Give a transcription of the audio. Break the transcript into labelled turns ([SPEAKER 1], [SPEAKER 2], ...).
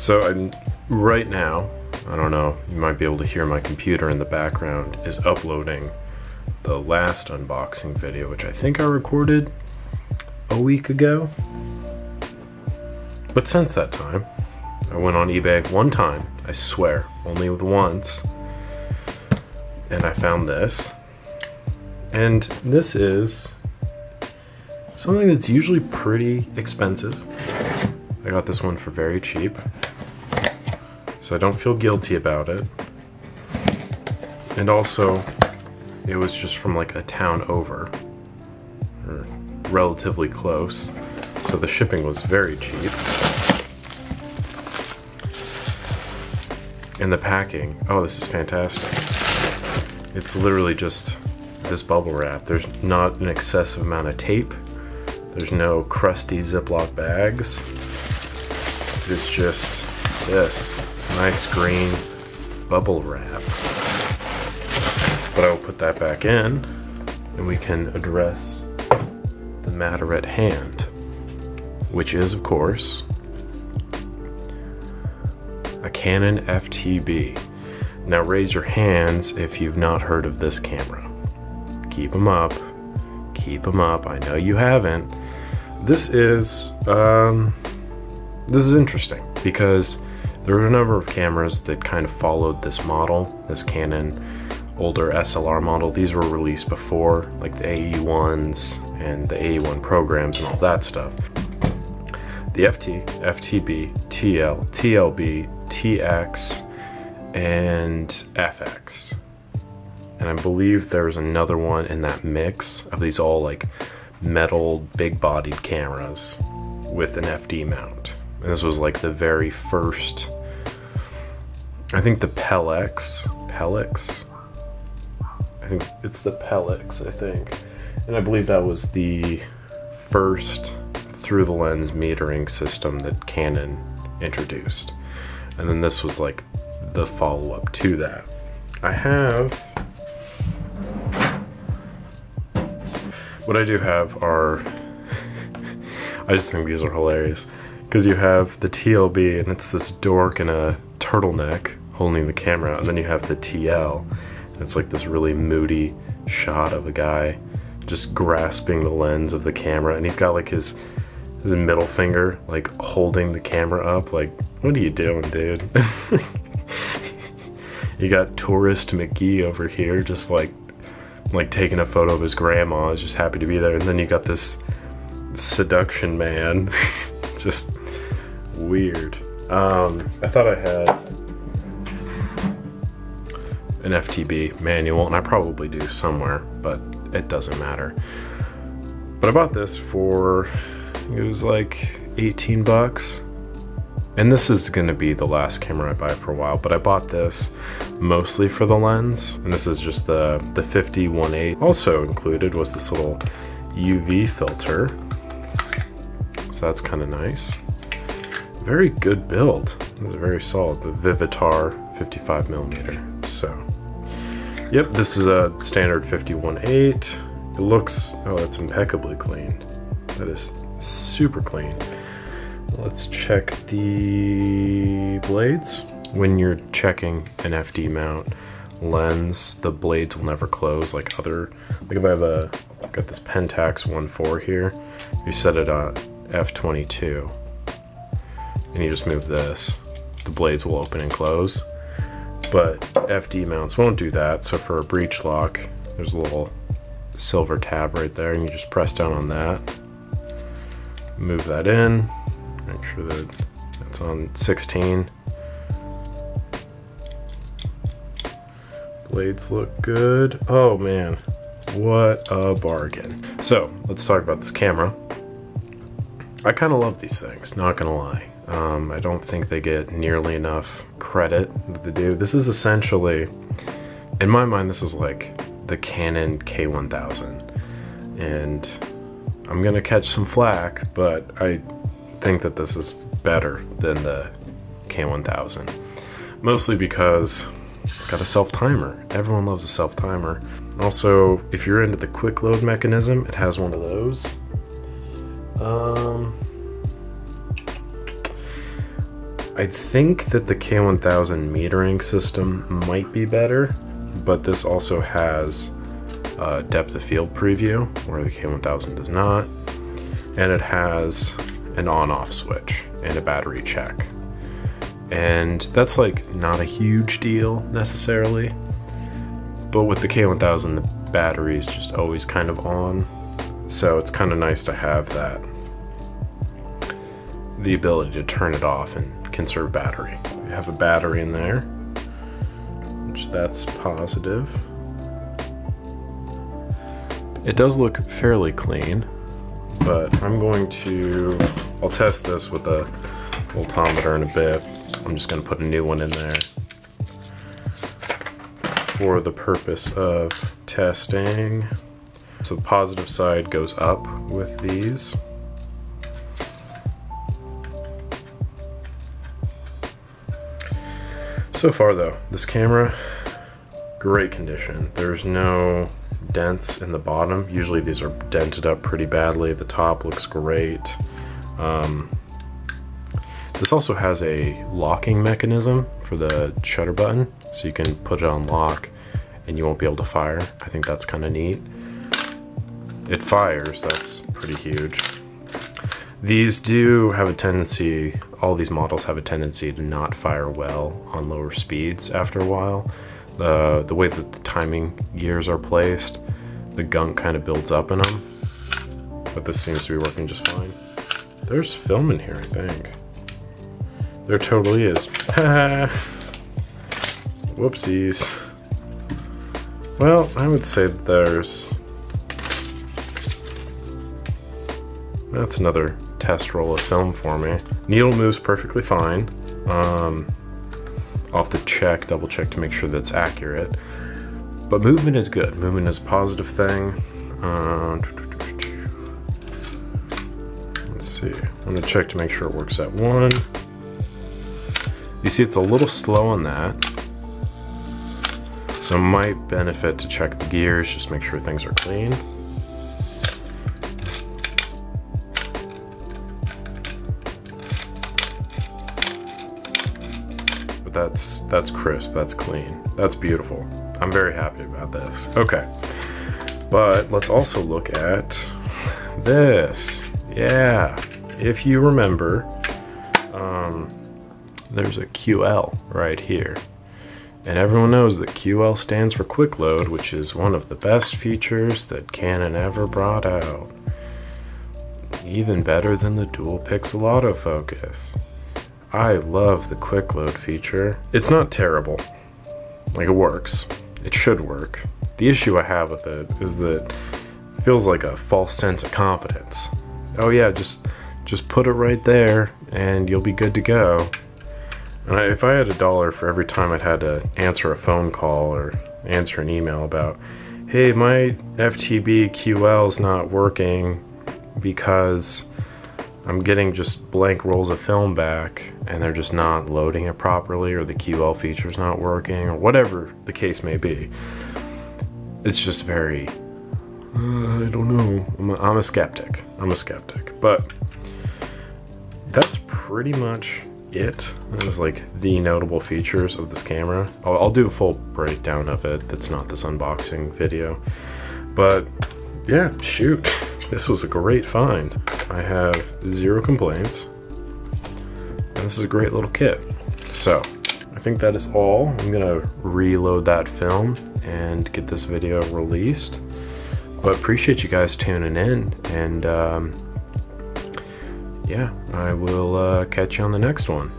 [SPEAKER 1] So I'm right now, I don't know, you might be able to hear my computer in the background, is uploading the last unboxing video, which I think I recorded a week ago. But since that time, I went on eBay one time, I swear, only once, and I found this. And this is something that's usually pretty expensive. I got this one for very cheap, so I don't feel guilty about it. And also, it was just from like a town over, or relatively close, so the shipping was very cheap. And the packing, oh, this is fantastic. It's literally just this bubble wrap. There's not an excessive amount of tape. There's no crusty Ziploc bags. It's just this nice green bubble wrap. But I will put that back in, and we can address the matter at hand, which is, of course, a Canon Ftb. Now raise your hands if you've not heard of this camera. Keep them up. Keep them up. I know you haven't. This is interesting because there are a number of cameras that kind of followed this model, this Canon older SLR model. These were released before, like the AE1s and the AE1 programs and all that stuff. The FT, FTB, TL, TLB, TX, and FX. And I believe there's another one in that mix of these all like metal big bodied cameras with an FD mount. And this was like the very first, I think the Pelix, I think it's the Pelix, I think. And I believe that was the first through the lens metering system that Canon introduced. And then this was like the follow-up to that. What I do have are, I just think these are hilarious, because you have the TLB and it's this dork in a turtleneck holding the camera, and then you have the TL, and it's like this really moody shot of a guy just grasping the lens of the camera, and he's got like his middle finger like holding the camera up, like, what are you doing, dude? You got Tourist McGee over here just like taking a photo of his grandma, is just happy to be there, and then you got this seduction man. Just weird. I thought I had an FTB manual, and I probably do somewhere, but it doesn't matter. But I bought this for, I think it was like 18 bucks. And this is gonna be the last camera I buy for a while, but I bought this mostly for the lens. And this is just the 50-1.8. Also included was this little UV filter. So that's kind of nice. Very good build. It's very solid. The Vivitar 55mm. So, yep, this is a standard 50-1.8. It looks, oh, that's impeccably clean. That is super clean. Let's check the blades. When you're checking an FD mount lens, the blades will never close like if I have I've got this Pentax 1.4 here, you set it on F22 and you just move this, the blades will open and close. But FD mounts won't do that, so for a breech lock, there's a little silver tab right there, and you just press down on that, move that in, make sure that it's on 16. Blades look good. Oh man, what a bargain. So let's talk about this camera. I kind of love these things, not gonna lie. I don't think they get nearly enough credit that they do. This is essentially, in my mind, this is like the Canon K1000. And I'm gonna catch some flack, but I think that this is better than the K1000. Mostly because it's got a self-timer. Everyone loves a self-timer. Also, if you're into the quick load mechanism, it has one of those. I think that the K1000 metering system might be better, but this also has depth of field preview, where the K1000 does not, and it has an on-off switch and a battery check. And that's like not a huge deal necessarily, but with the K1000 the battery is just always kind of on, so it's kind of nice to have that, the ability to turn it off and conserve battery. We have a battery in there, which that's positive. It does look fairly clean, but I'll test this with a voltometer in a bit. I'm just going to put a new one in there for the purpose of testing. So the positive side goes up with these. So far though, this camera, great condition. There's no dents in the bottom. Usually these are dented up pretty badly. The top looks great. This also has a locking mechanism for the shutter button, so you can put it on lock and you won't be able to fire. I think that's kind of neat. It fires, that's pretty huge. These do have a tendency, all these models have a tendency to not fire well on lower speeds after a while. The way that the timing gears are placed, the gunk kind of builds up in them, but this seems to be working just fine. There's film in here, I think. There totally is. Whoopsies. Well, I would say that that's another test roll of film for me. Needle moves perfectly fine. I'll have to double check to make sure that's accurate. But movement is good. Movement is a positive thing. Let's see. I'm gonna check to make sure it works at 1. You see it's a little slow on that. So it might benefit to check the gears, just make sure things are clean. But that's crisp, that's clean, that's beautiful. I'm very happy about this. Okay, but let's also look at this. Yeah, if you remember, there's a QL right here. And everyone knows that QL stands for quick load, which is one of the best features that Canon ever brought out. Even better than the dual pixel autofocus. I love the quick load feature. It's not terrible. Like, it works. It should work. The issue I have with it is that it feels like a false sense of confidence. Oh yeah, just put it right there and you'll be good to go. And if I had $1 for every time I'd had to answer a phone call or answer an email about, hey, my FTB QL's not working because I'm getting just blank rolls of film back and they're just not loading it properly, or the QL feature's not working, or whatever the case may be. It's just very, I don't know. I'm a skeptic. But that's pretty much it. That is like the notable features of this camera. I'll do a full breakdown of it. That's not this unboxing video. But yeah, shoot. This was a great find. I have 0 complaints. And this is a great little kit. So, I think that is all. I'm gonna reload that film and get this video released. But appreciate you guys tuning in, and yeah, I will catch you on the next one.